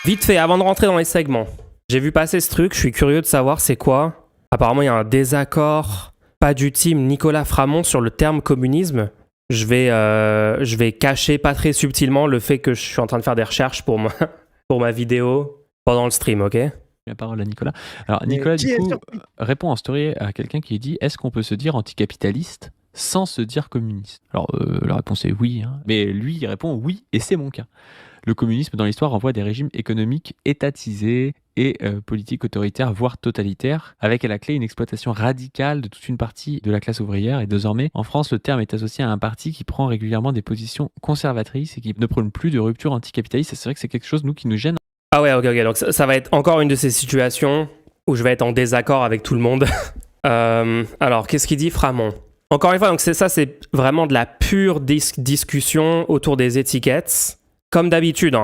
Vite fait, avant de rentrer dans les segments, j'ai vu passer ce truc, je suis curieux de savoir c'est quoi. Apparemment, il y a un désaccord, pas du team Nicolas Framont sur le terme communisme. Je vais cacher pas très subtilement le fait que je suis en train de faire des recherches pour ma vidéo pendant le stream, ok? La parole à Nicolas. Alors Nicolas, du coup, répond en story à quelqu'un qui dit « Est-ce qu'on peut se dire anticapitaliste sans se dire communiste ?» Alors la réponse est oui, hein. Mais lui il répond « Oui, et c'est mon cas. Le communisme dans l'histoire renvoie des régimes économiques étatisés et politiques autoritaires, voire totalitaires, avec à la clé une exploitation radicale de toute une partie de la classe ouvrière. Et désormais, en France, le terme est associé à un parti qui prend régulièrement des positions conservatrices et qui ne prône plus de rupture anticapitaliste. Et c'est vrai que c'est quelque chose, nous, qui nous gêne. Ah ouais, ok, donc ça va être encore une de ces situations où je vais être en désaccord avec tout le monde. Alors, qu'est-ce qu'il dit Framont? Encore une fois, donc ça c'est vraiment de la pure discussion autour des étiquettes. Comme d'habitude,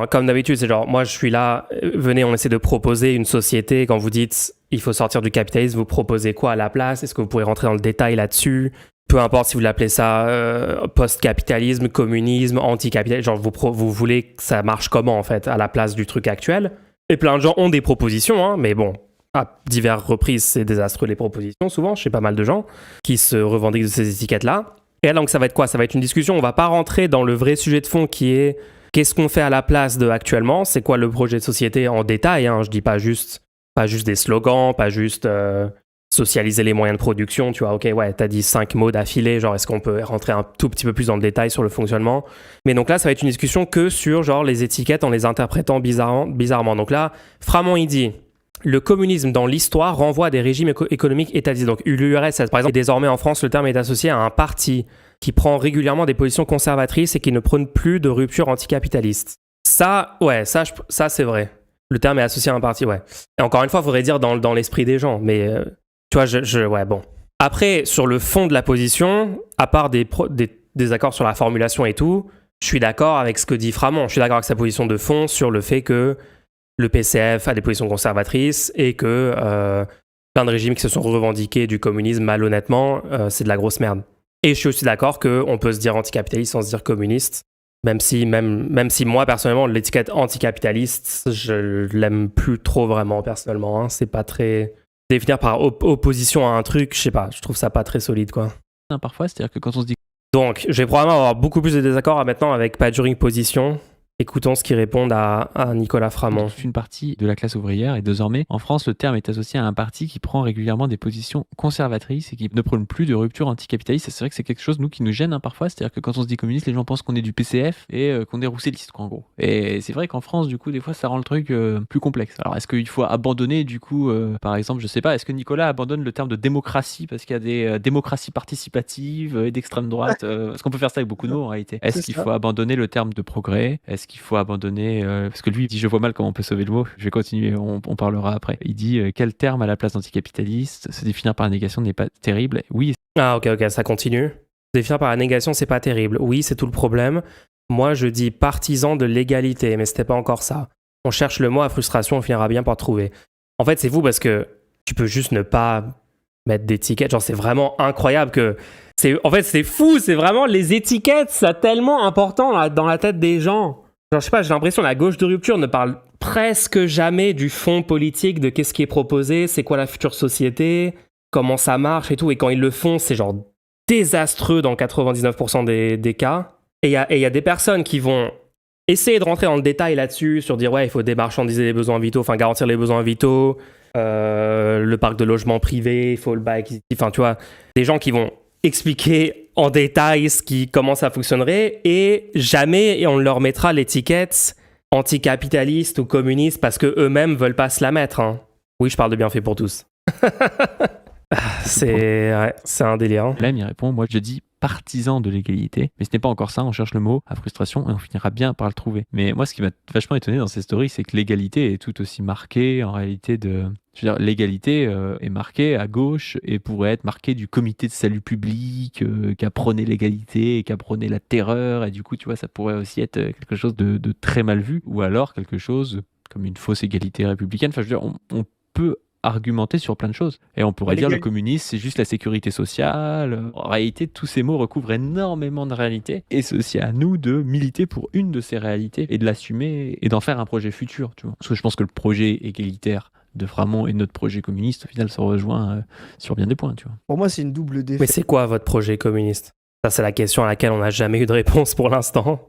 c'est genre, moi je suis là, venez, on essaie de proposer une société. Quand vous dites il faut sortir du capitalisme, vous proposez quoi à la place? Est-ce que vous pourrez rentrer dans le détail là-dessus? Peu importe si vous l'appelez ça post-capitalisme, communisme, anti-capitalisme, genre vous voulez que ça marche comment en fait à la place du truc actuel? Et plein de gens ont des propositions, hein, mais bon, à diverses reprises c'est désastreux les propositions souvent, chez pas mal de gens qui se revendiquent de ces étiquettes-là. Et donc ça va être quoi? Ça va être une discussion, on va pas rentrer dans le vrai sujet de fond qui est qu'est-ce qu'on fait à la place de actuellement? C'est quoi le projet de société en détail, hein? Je dis pas juste des slogans, pas juste socialiser les moyens de production, tu vois, ok, ouais, t'as dit 5 mots d'affilée, genre est-ce qu'on peut rentrer un tout petit peu plus dans le détail sur le fonctionnement? Mais donc là, ça va être une discussion que sur genre les étiquettes en les interprétant bizarrement. Donc là, Framont, il dit le communisme dans l'histoire renvoie à des régimes économiques étatisés. Donc l'URSS, par exemple, désormais en France, le terme est associé à un parti qui prend régulièrement des positions conservatrices et qui ne prône plus de rupture anticapitaliste. Ça, ouais, ça c'est vrai. Le terme est associé à un parti, ouais. Et encore une fois, il faudrait dire dans l'esprit des gens, mais tu vois, ouais, bon. Après, sur le fond de la position, à part des accords sur la formulation et tout, je suis d'accord avec ce que dit Framont. Je suis d'accord avec sa position de fond sur le fait que le PCF a des positions conservatrices et que plein de régimes qui se sont revendiqués du communisme malhonnêtement, c'est de la grosse merde. Et je suis aussi d'accord qu'on peut se dire anticapitaliste sans se dire communiste, même si moi, personnellement, l'étiquette anticapitaliste, je l'aime plus trop vraiment, personnellement. Hein. C'est pas très... Définir par opposition à un truc, je sais pas, je trouve ça pas très solide, quoi. Parfois, c'est-à-dire que quand on se dit... Donc, je vais probablement avoir beaucoup plus de désaccords maintenant avec Paduring Position. Écoutons ce qu'ils répondent à Nicolas Framont. Une partie de la classe ouvrière et désormais, en France, le terme est associé à un parti qui prend régulièrement des positions conservatrices et qui ne prône plus de rupture anticapitaliste. C'est vrai que c'est quelque chose, nous, qui nous gêne parfois. C'est-à-dire que quand on se dit communiste, les gens pensent qu'on est du PCF et qu'on est rousseliste, quoi, en gros. Et c'est vrai qu'en France, du coup, des fois, ça rend le truc plus complexe. Alors, est-ce qu'il faut abandonner, du coup, par exemple, je sais pas, est-ce que Nicolas abandonne le terme de démocratie parce qu'il y a des démocraties participatives et d'extrême droite Est-ce qu'on peut faire ça avec beaucoup de mots, en réalité? Est-ce qu'il faut abandonner le terme de progrès? Est-ce qu'il faut abandonner parce que lui il dit je vois mal comment on peut sauver le mot, je vais continuer, on parlera après. Il dit quel terme à la place d'anticapitaliste? Se définir par la négation n'est pas terrible. Oui. Ah ok, ça continue. Se définir par la négation c'est pas terrible. Oui, c'est tout le problème. Moi je dis partisan de l'égalité, mais c'était pas encore ça. On cherche le mot à frustration, on finira bien par trouver. En fait c'est fou parce que tu peux juste ne pas mettre d'étiquette, genre c'est vraiment incroyable que en fait c'est fou, c'est vraiment les étiquettes, c'est tellement important là, dans la tête des gens. Genre, je sais pas, j'ai l'impression que la gauche de rupture ne parle presque jamais du fond politique, de qu'est-ce qui est proposé, c'est quoi la future société, comment ça marche et tout. Et quand ils le font, c'est genre désastreux dans 99% des cas. Et il y a des personnes qui vont essayer de rentrer dans le détail là-dessus, sur dire ouais, il faut démarchandiser les besoins vitaux, enfin garantir les besoins vitaux, le parc de logement privé, il faut le bail acquisitif, enfin tu vois, des gens qui vont expliquer en détail comment ça fonctionnerait et jamais on leur mettra l'étiquette anticapitaliste ou communiste parce qu'eux-mêmes veulent pas se la mettre. Hein. Oui, je parle de bienfait pour tous. C'est un délire. Hein. Là, il répond, moi je dis partisan de l'égalité, mais ce n'est pas encore ça, on cherche le mot à frustration et on finira bien par le trouver. Mais moi, ce qui m'a vachement étonné dans ces stories, c'est que l'égalité est tout aussi marquée en réalité de... Je veux dire, l'égalité est marquée à gauche et pourrait être marquée du comité de salut public qui a prôné l'égalité et qui a prôné la terreur, et du coup, tu vois, ça pourrait aussi être quelque chose de très mal vu, ou alors quelque chose comme une fausse égalité républicaine. Enfin, je veux dire, on peut argumenter sur plein de choses. Et on pourrait dire le communisme, c'est juste la sécurité sociale. En réalité, tous ces mots recouvrent énormément de réalités. Et c'est aussi à nous de militer pour une de ces réalités et de l'assumer et d'en faire un projet futur. Tu vois. Parce que je pense que le projet égalitaire de Framont et notre projet communiste, au final, se rejoint sur bien des points. Tu vois. Pour moi, c'est une double défaite. Mais c'est quoi votre projet communiste ? Ça, c'est la question à laquelle on n'a jamais eu de réponse pour l'instant.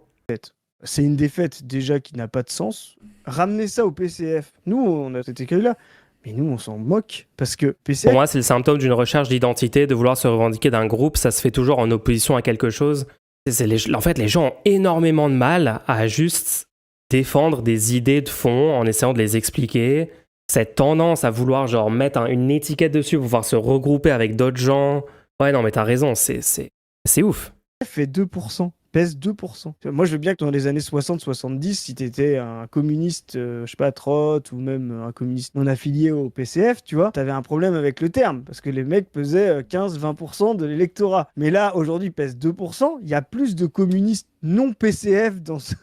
C'est une défaite déjà qui n'a pas de sens. Ramener ça au PCF. Nous, on a cet écueil-là. Mais nous, on s'en moque. Parce que PCF... Pour moi, c'est le symptôme d'une recherche d'identité, de vouloir se revendiquer d'un groupe. Ça se fait toujours en opposition à quelque chose. En fait, les gens ont énormément de mal à juste défendre des idées de fond en essayant de les expliquer. Cette tendance à vouloir genre mettre une étiquette dessus pour pouvoir se regrouper avec d'autres gens. Ouais, non, mais t'as raison, c'est ouf. Fait 2%. Pèse 2%. Moi, je veux bien que dans les années 60-70, si t'étais un communiste, je sais pas, Trot, ou même un communiste non affilié au PCF, tu vois, t'avais un problème avec le terme, parce que les mecs pesaient 15-20% de l'électorat. Mais là, aujourd'hui, ils pèsent 2%. Il y a plus de communistes non PCF dans ce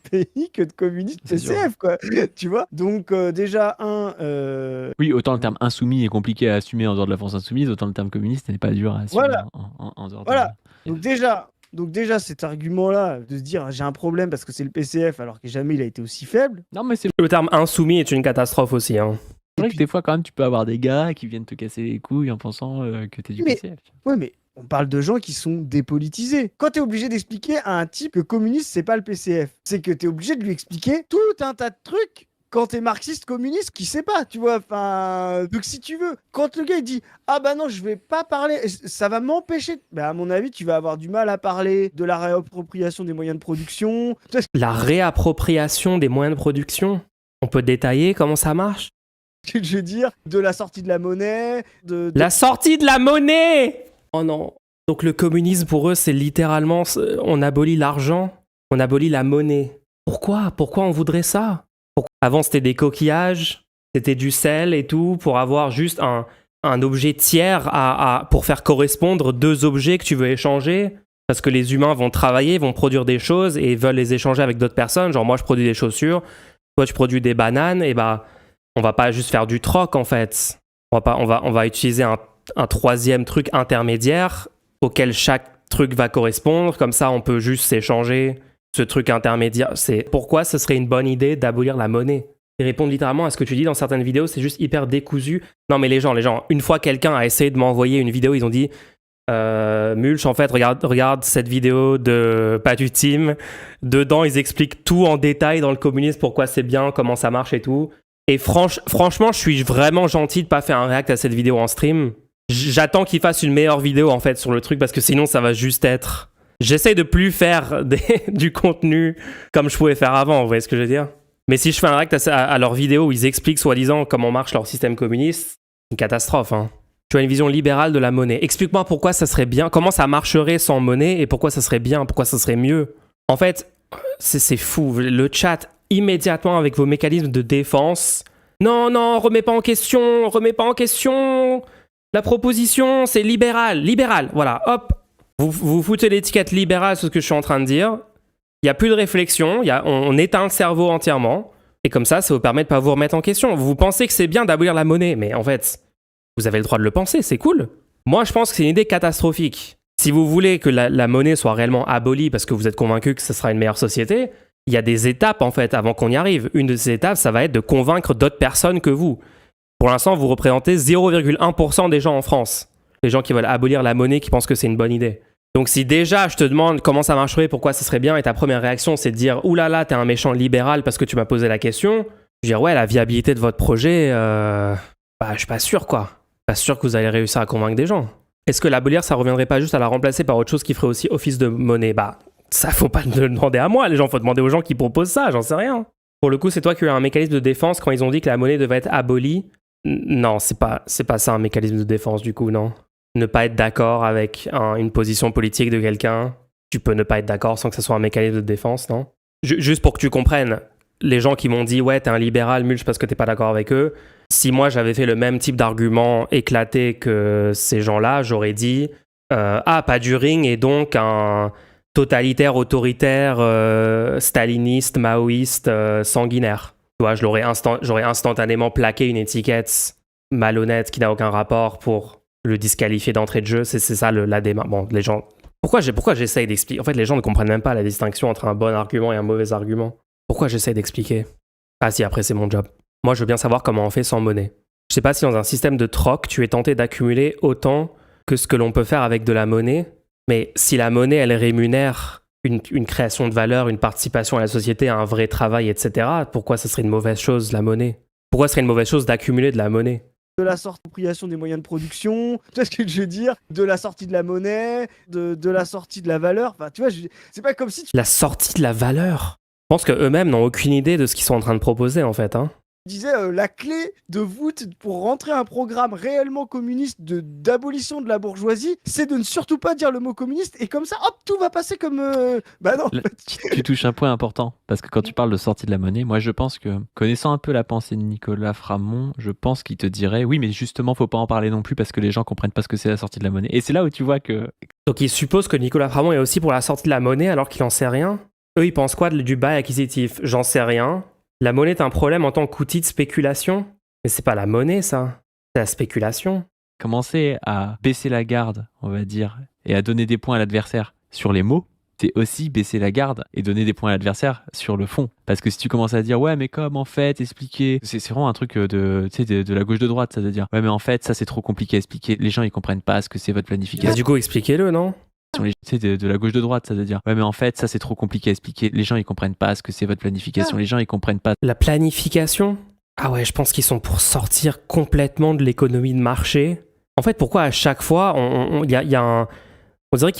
pays que de communistes PCF, quoi. Tu vois. Donc, déjà, Oui, autant le terme insoumis est compliqué à assumer en dehors de la France insoumise, autant le terme communiste n'est pas dur à assumer en dehors de la... Donc déjà, cet argument-là, de se dire j'ai un problème parce que c'est le PCF alors que jamais il a été aussi faible. Non, mais le terme insoumis est une catastrophe aussi. Hein. C'est vrai que des fois, quand même, tu peux avoir des gars qui viennent te casser les couilles en pensant que t'es du PCF. Ouais, mais on parle de gens qui sont dépolitisés. Quand t'es obligé d'expliquer à un type que communiste, c'est pas le PCF, c'est que t'es obligé de lui expliquer tout un tas de trucs. Quand t'es marxiste communiste, qui sait pas, tu vois, enfin, donc si tu veux, quand le gars il dit ah bah non je vais pas parler, ça va m'empêcher, bah à mon avis tu vas avoir du mal à parler de la réappropriation des moyens de production. La réappropriation des moyens de production, on peut détailler comment ça marche ? Je veux dire, de la sortie de la monnaie, La sortie de la monnaie ! Oh non. Donc le communisme pour eux c'est littéralement, on abolit l'argent, on abolit la monnaie. Pourquoi on voudrait ça ? Avant, c'était des coquillages, c'était du sel et tout, pour avoir juste un objet tiers pour faire correspondre deux objets que tu veux échanger. Parce que les humains vont travailler, vont produire des choses et veulent les échanger avec d'autres personnes. Genre, moi, je produis des chaussures, toi, tu produis des bananes, et bah, on va pas juste faire du troc, en fait. On va utiliser un troisième truc intermédiaire auquel chaque truc va correspondre. Comme ça, on peut juste s'échanger. Ce truc intermédiaire, c'est pourquoi ce serait une bonne idée d'abolir la monnaie. Ils répondent littéralement à ce que tu dis dans certaines vidéos, c'est juste hyper décousu. Non mais les gens, une fois quelqu'un a essayé de m'envoyer une vidéo, ils ont dit Mulch, en fait, regarde cette vidéo de Pas du Team. Dedans, ils expliquent tout en détail dans le communisme, pourquoi c'est bien, comment ça marche et tout. Et franchement, je suis vraiment gentil de pas faire un react à cette vidéo en stream. J'attends qu'ils fassent une meilleure vidéo en fait sur le truc parce que sinon ça va juste être... J'essaie de plus faire du contenu comme je pouvais faire avant, vous voyez ce que je veux dire ? Mais si je fais un react à leur vidéo où ils expliquent soi-disant comment marche leur système communiste, c'est une catastrophe. Hein. Tu as une vision libérale de la monnaie. Explique-moi pourquoi ça serait bien, comment ça marcherait sans monnaie et pourquoi ça serait bien, pourquoi ça serait mieux. En fait, c'est fou. Le chat, immédiatement avec vos mécanismes de défense. Non, remets pas en question. La proposition, c'est libéral, voilà, hop. Vous foutez l'étiquette libérale sur ce que je suis en train de dire. Il n'y a plus de réflexion. On éteint le cerveau entièrement. Et comme ça vous permet de ne pas vous remettre en question. Vous pensez que c'est bien d'abolir la monnaie. Mais en fait, vous avez le droit de le penser. C'est cool. Moi, je pense que c'est une idée catastrophique. Si vous voulez que la monnaie soit réellement abolie parce que vous êtes convaincu que ce sera une meilleure société, il y a des étapes, en fait, avant qu'on y arrive. Une de ces étapes, ça va être de convaincre d'autres personnes que vous. Pour l'instant, vous représentez 0,1% des gens en France. Les gens qui veulent abolir la monnaie, qui pensent que c'est une bonne idée. Donc si déjà je te demande comment ça marcherait, pourquoi ça serait bien, et ta première réaction c'est de dire « Ouh là là, t'es un méchant libéral parce que tu m'as posé la question », je veux dire « Ouais, la viabilité de votre projet, je suis pas sûr quoi. Pas sûr que vous allez réussir à convaincre des gens. » Est-ce que l'abolir, ça reviendrait pas juste à la remplacer par autre chose qui ferait aussi office de monnaie ? Ça faut pas le demander à moi, les gens, faut demander aux gens qui proposent ça, j'en sais rien. Pour le coup, c'est toi qui as eu un mécanisme de défense quand ils ont dit que la monnaie devait être abolie. Non, c'est pas ça un mécanisme de défense du coup, non. Ne pas être d'accord avec une position politique de quelqu'un, tu peux ne pas être d'accord sans que ce soit un mécanisme de défense, non ? Juste pour que tu comprennes, les gens qui m'ont dit « Ouais, t'es un libéral, Mulch, parce que t'es pas d'accord avec eux », si moi j'avais fait le même type d'argument éclaté que ces gens-là, j'aurais dit « Ah, pas du ring et donc un totalitaire, autoritaire, staliniste, maoïste, sanguinaire ». Tu vois, j'aurais instantanément plaqué une étiquette malhonnête, qui n'a aucun rapport pour le disqualifier d'entrée de jeu. C'est ça la démarche. Bon, les gens... Pourquoi j'essaye d'expliquer? En fait, les gens ne comprennent même pas la distinction entre un bon argument et un mauvais argument. Pourquoi j'essaye d'expliquer? Ah si, après c'est mon job. Moi, je veux bien savoir comment on fait sans monnaie. Je sais pas si dans un système de troc, tu es tenté d'accumuler autant que ce que l'on peut faire avec de la monnaie, mais si la monnaie, elle rémunère une création de valeur, une participation à la société, un vrai travail, etc., pourquoi ce serait une mauvaise chose, la monnaie? Pourquoi ce serait une mauvaise chose d'accumuler de la monnaie? De la sortie d'appropriation des moyens de production, tu vois ce que je veux dire? De la sortie de la monnaie, de la sortie de la valeur. Enfin, tu vois, c'est pas comme si tu La sortie de la valeur? Je pense qu'eux-mêmes n'ont aucune idée de ce qu'ils sont en train de proposer, en fait. disais la clé de voûte pour rentrer un programme réellement communiste d'abolition de la bourgeoisie, c'est de ne surtout pas dire le mot communiste, et comme ça, hop, tout va passer comme... Bah non. Là, tu touches un point important, parce que quand tu parles de sortie de la monnaie, moi je pense que, connaissant un peu la pensée de Nicolas Framont, je pense qu'il te dirait, oui mais justement faut pas en parler non plus parce que les gens comprennent pas ce que c'est la sortie de la monnaie. Et c'est là où tu vois que... Donc il suppose que Nicolas Framont est aussi pour la sortie de la monnaie alors qu'il en sait rien. Eux ils pensent quoi du bail acquisitif? J'en sais rien. La monnaie est un problème en tant qu'outil de spéculation? Mais c'est pas la monnaie ça, c'est la spéculation. Commencer à baisser la garde, on va dire, et à donner des points à l'adversaire sur les mots, c'est aussi baisser la garde et donner des points à l'adversaire sur le fond. Parce que si tu commences à dire ouais mais comme en fait expliquer, c'est vraiment un truc de la gauche de droite, ça veut dire ouais mais en fait ça c'est trop compliqué à expliquer, les gens ils comprennent pas ce que c'est votre planification. Bah, du coup expliquez-le non? De la gauche de droite, ça veut dire ouais mais en fait ça c'est trop compliqué à expliquer, les gens ils comprennent pas ce que c'est votre planification, les gens ils comprennent pas. La planification? Ah ouais, je pense qu'ils sont pour sortir complètement de l'économie de marché. En fait, pourquoi à chaque fois on dirait qu'il y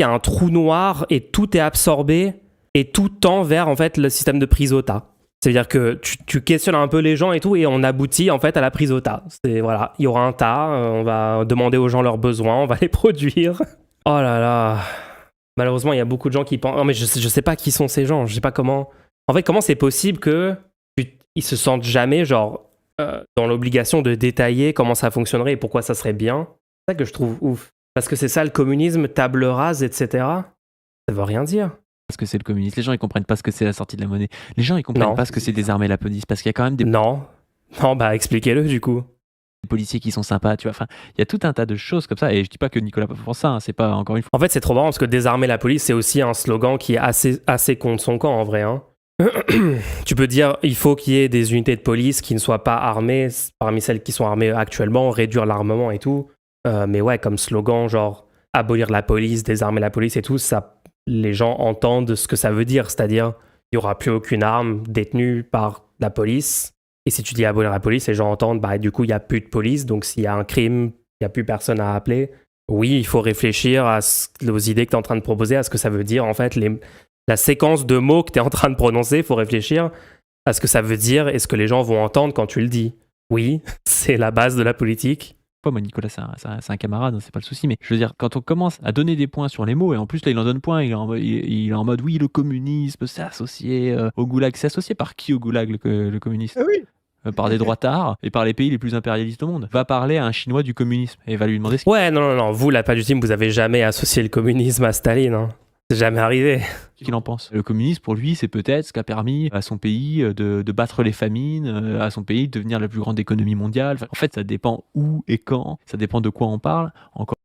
a un trou noir et tout est absorbé et tout tend vers en fait le système de prise au tas. C'est-à-dire que tu questionnes un peu les gens et tout et on aboutit en fait à la prise au tas. C'est voilà, il y aura un tas, on va demander aux gens leurs besoins, on va les produire. Oh là là. Malheureusement, il y a beaucoup de gens qui pensent. Non mais je sais pas qui sont ces gens. Je sais pas comment. En fait, comment c'est possible que ils se sentent jamais genre dans l'obligation de détailler comment ça fonctionnerait et pourquoi ça serait bien. C'est ça que je trouve ouf. Parce que c'est ça le communisme, table rase, etc. Ça veut rien dire. Parce que c'est le communisme. Les gens ils comprennent pas ce que c'est la sortie de la monnaie. Les gens ils comprennent pas ce que c'est désarmer la police. Parce qu'il y a quand même des... Non, bah expliquez-le du coup. Des policiers qui sont sympas, tu vois. Enfin, il y a tout un tas de choses comme ça. Et je dis pas que Nicolas pense ça, hein. C'est pas encore une fois. En fait, c'est trop marrant parce que désarmer la police, c'est aussi un slogan qui est assez contre son camp en vrai. Tu peux dire il faut qu'il y ait des unités de police qui ne soient pas armées parmi celles qui sont armées actuellement, réduire l'armement et tout. Mais ouais, comme slogan, genre abolir la police, désarmer la police et tout, ça, les gens entendent ce que ça veut dire. C'est-à-dire, il n'y aura plus aucune arme détenue par la police. Et si tu dis abolir la police, les gens entendent, bah du coup, il n'y a plus de police. Donc s'il y a un crime, il n'y a plus personne à appeler. Oui, il faut réfléchir aux idées que tu es en train de proposer, à ce que ça veut dire en fait. La séquence de mots que tu es en train de prononcer, il faut réfléchir à ce que ça veut dire et ce que les gens vont entendre quand tu le dis. Oui, c'est la base de la politique. Moi, Nicolas, c'est un camarade, c'est pas le souci, mais je veux dire, quand on commence à donner des points sur les mots, et en plus, là, il en donne point, il est en mode oui, le communisme, c'est associé au goulag. C'est associé par qui au goulag, le communisme? Ah oui. Par des droitards et par les pays les plus impérialistes au monde. Va parler à un Chinois du communisme et va lui demander ce qu'il... Ouais, non, vous, la page du team, vous avez jamais associé le communisme à Staline, hein. C'est jamais arrivé. Qu'il en pense. Le communisme, pour lui, c'est peut-être ce qui a permis à son pays de battre les famines, à son pays de devenir la plus grande économie mondiale. En fait, ça dépend où et quand, ça dépend de quoi on parle. Encore.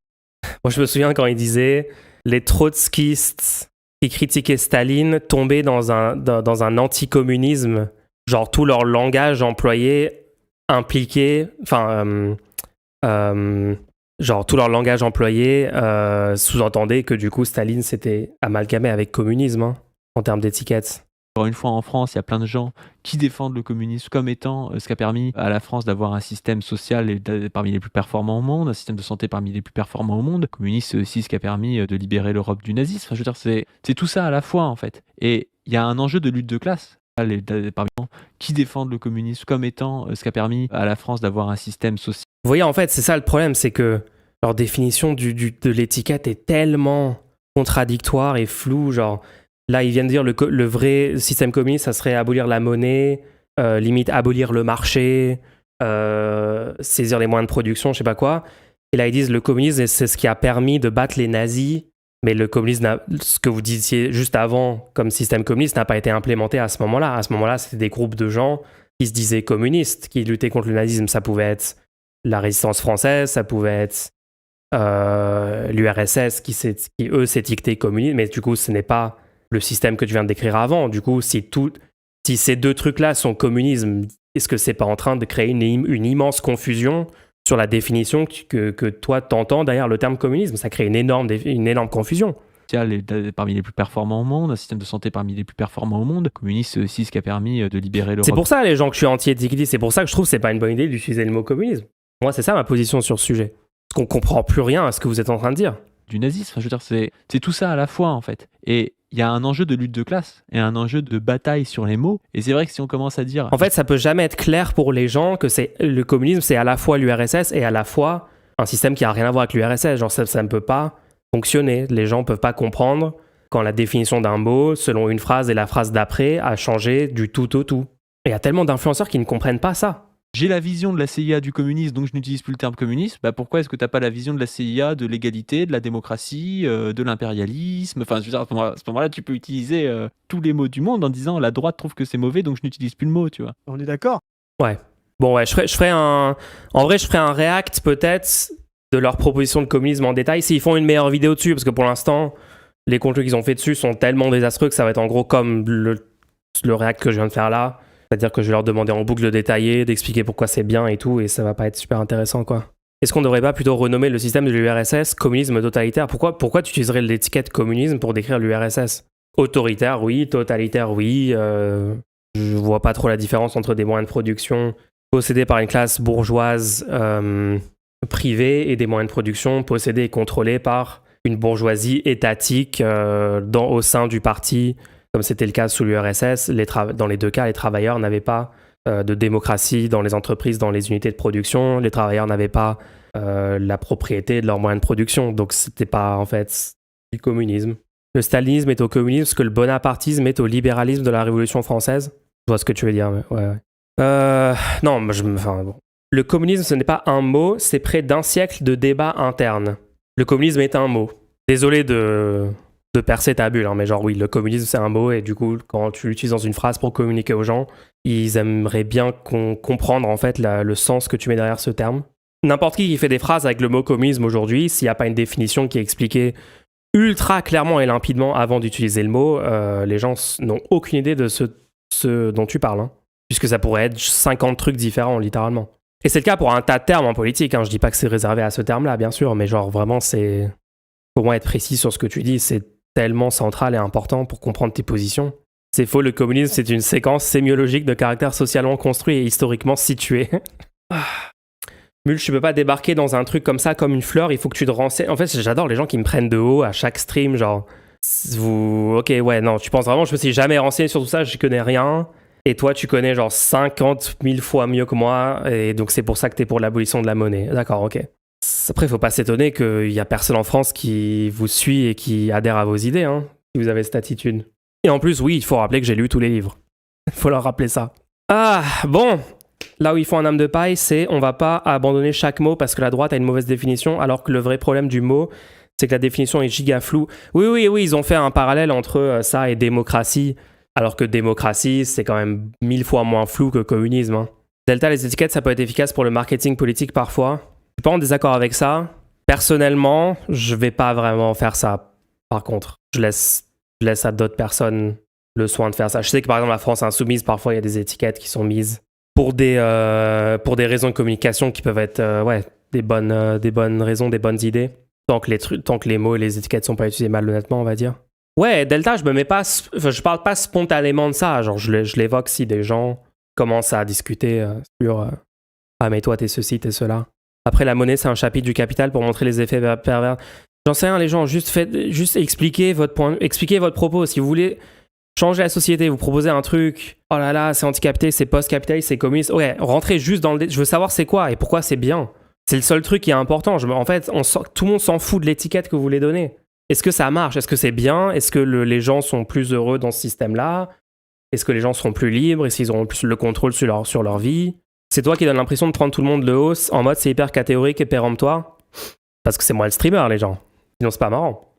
Moi, je me souviens quand il disait les trotskistes qui critiquaient Staline tombaient dans un anticommunisme. Genre, tout leur langage employé impliquait... genre, tout leur langage employé sous-entendait que du coup, Staline s'était amalgamé avec communisme, hein, en termes d'étiquette. Encore une fois, en France, il y a plein de gens qui défendent le communisme comme étant ce qui a permis à la France d'avoir un système social parmi les plus performants au monde, un système de santé parmi les plus performants au monde. Le communisme, c'est aussi ce qui a permis de libérer l'Europe du nazisme. Enfin, je veux dire, c'est tout ça à la fois, en fait. Et il y a un enjeu de lutte de classe. Parmi les gens qui défendent le communisme comme étant ce qui a permis à la France d'avoir un système social. Vous voyez, en fait, c'est ça le problème, c'est que leur définition de l'étiquette est tellement contradictoire et floue. Genre, là, ils viennent dire le vrai système communiste, ça serait abolir la monnaie, limite abolir le marché, saisir les moyens de production, je sais pas quoi. Et là, ils disent le communisme, c'est ce qui a permis de battre les nazis. Mais le communisme, ce que vous disiez juste avant comme système communiste, n'a pas été implémenté à ce moment-là. À ce moment-là, c'était des groupes de gens qui se disaient communistes, qui luttaient contre le nazisme. Ça pouvait être la résistance française, ça pouvait être l'URSS qui eux s'étiquetaient communisme, mais du coup ce n'est pas le système que tu viens de décrire avant. Du coup, si ces deux trucs-là sont communisme, est-ce que c'est pas en train de créer une immense confusion sur la définition que toi t'entends derrière le terme communisme? Ça crée une énorme confusion. Parmi les plus performants au monde, un système de santé parmi les plus performants au monde. Communiste, c'est aussi ce qui a permis de libérer l'Europe. C'est pour ça, les gens que je suis anti-étiqueté, c'est pour ça que je trouve que c'est pas une bonne idée d'utiliser le mot communisme. Moi, c'est ça ma position sur ce sujet. Parce qu'on comprend plus rien à ce que vous êtes en train de dire. Du nazisme, je veux dire, c'est tout ça à la fois, en fait. Et il y a un enjeu de lutte de classe et un enjeu de bataille sur les mots. Et c'est vrai que si on commence à dire... En fait, ça peut jamais être clair pour les gens que le communisme, c'est à la fois l'URSS et à la fois un système qui a rien à voir avec l'URSS. Genre, ça ne peut pas fonctionner. Les gens peuvent pas comprendre quand la définition d'un mot, selon une phrase et la phrase d'après, a changé du tout au tout. Et il y a tellement d'influenceurs qui ne comprennent pas ça. J'ai la vision de la CIA du communisme, donc je n'utilise plus le terme communiste. Bah pourquoi est-ce que tu n'as pas la vision de la CIA de l'égalité, de la démocratie, de l'impérialisme? Enfin, je veux dire, à ce moment-là, tu peux utiliser tous les mots du monde en disant la droite trouve que c'est mauvais, donc je n'utilise plus le mot, tu vois. On est d'accord? Ouais. Bon, ouais, je ferai un... En vrai, je ferai un react, peut-être, de leur proposition de communisme en détail, s'ils font une meilleure vidéo dessus, parce que pour l'instant, les contenus qu'ils ont fait dessus sont tellement désastreux que ça va être en gros comme le react que je viens de faire là. C'est-à-dire que je vais leur demander en boucle de détailler, d'expliquer pourquoi c'est bien et tout, et ça va pas être super intéressant, quoi. Est-ce qu'on devrait pas plutôt renommer le système de l'URSS communisme totalitaire? Pourquoi tu utiliserais l'étiquette communisme pour décrire l'URSS? Autoritaire, oui. Totalitaire, oui. Je vois pas trop la différence entre des moyens de production possédés par une classe bourgeoise privée et des moyens de production possédés et contrôlés par une bourgeoisie étatique au sein du parti. Comme c'était le cas sous l'URSS, dans les deux cas, les travailleurs n'avaient pas de démocratie dans les entreprises, dans les unités de production. Les travailleurs n'avaient pas la propriété de leurs moyens de production. Donc, c'était pas, en fait, du communisme. Le stalinisme est au communisme, ce que le bonapartisme est au libéralisme de la Révolution française. Je vois ce que tu veux dire, mais ouais. Non, bon. Le communisme, ce n'est pas un mot, c'est près d'un siècle de débats internes. Le communisme est un mot. Désolé de percer ta bulle, hein, mais genre oui, le communisme c'est un mot et du coup quand tu l'utilises dans une phrase pour communiquer aux gens, ils aimeraient bien comprendre en fait le sens que tu mets derrière ce terme. N'importe qui fait des phrases avec le mot communisme aujourd'hui, s'il n'y a pas une définition qui est expliquée ultra clairement et limpidement avant d'utiliser le mot, les gens n'ont aucune idée de ce dont tu parles, hein, puisque ça pourrait être 50 trucs différents littéralement. Et c'est le cas pour un tas de termes en politique, hein. Je dis pas que c'est réservé à ce terme-là bien sûr, mais genre vraiment c'est... Pour moi être précis sur ce que tu dis, c'est tellement central et important pour comprendre tes positions. C'est faux, le communisme, c'est une séquence sémiologique de caractère socialement construit et historiquement situé. Mulch, tu peux pas débarquer dans un truc comme ça, comme une fleur, il faut que tu te renseignes. En fait, j'adore les gens qui me prennent de haut à chaque stream, genre... Ok, ouais, non, tu penses vraiment, je me suis jamais renseigné sur tout ça, je connais rien. Et toi, tu connais genre 50 000 fois mieux que moi, et donc c'est pour ça que t'es pour l'abolition de la monnaie. D'accord, ok. Après, il ne faut pas s'étonner qu'il n'y a personne en France qui vous suit et qui adhère à vos idées, hein, si vous avez cette attitude. Et en plus, oui, il faut rappeler que j'ai lu tous les livres. Il faut leur rappeler ça. Ah, bon. Là où ils font un âme de paille, c'est on va pas abandonner chaque mot parce que la droite a une mauvaise définition, alors que le vrai problème du mot, c'est que la définition est giga floue. Oui, ils ont fait un parallèle entre ça et démocratie, alors que démocratie, c'est quand même 1000 fois moins flou que communisme, hein. Delta, les étiquettes, ça peut être efficace pour le marketing politique parfois. Je suis pas en désaccord avec ça. Personnellement, je vais pas vraiment faire ça. Par contre, je laisse à d'autres personnes le soin de faire ça. Je sais que par exemple la France Insoumise, parfois il y a des étiquettes qui sont mises pour des raisons de communication qui peuvent être des bonnes raisons, des bonnes idées. Tant que les mots et les étiquettes sont pas utilisés malhonnêtement, on va dire. Ouais, Delta, je parle pas spontanément de ça. Genre je l'évoque si des gens commencent à discuter sur ah mais toi t'es ceci, t'es cela. Après, la monnaie, c'est un chapitre du Capital pour montrer les effets pervers. J'en sais rien, les gens, juste expliquez votre propos. Si vous voulez changer la société, vous proposez un truc, oh là là, c'est anticapitaliste, c'est post-capitaliste, c'est communiste. Ouais, rentrez juste dans le... Je veux savoir c'est quoi et pourquoi c'est bien. C'est le seul truc qui est important. En fait, tout le monde s'en fout de l'étiquette que vous voulez donner. Est-ce que ça marche? Est-ce que c'est bien? Est-ce que les gens sont plus heureux dans ce système-là? Est-ce que les gens seront plus libres? Est-ce qu'ils auront plus le contrôle sur leur vie? C'est toi qui donne l'impression de prendre tout le monde de haut en mode c'est hyper catégorique et péremptoire. Parce que c'est moi le streamer, les gens. Sinon, c'est pas marrant.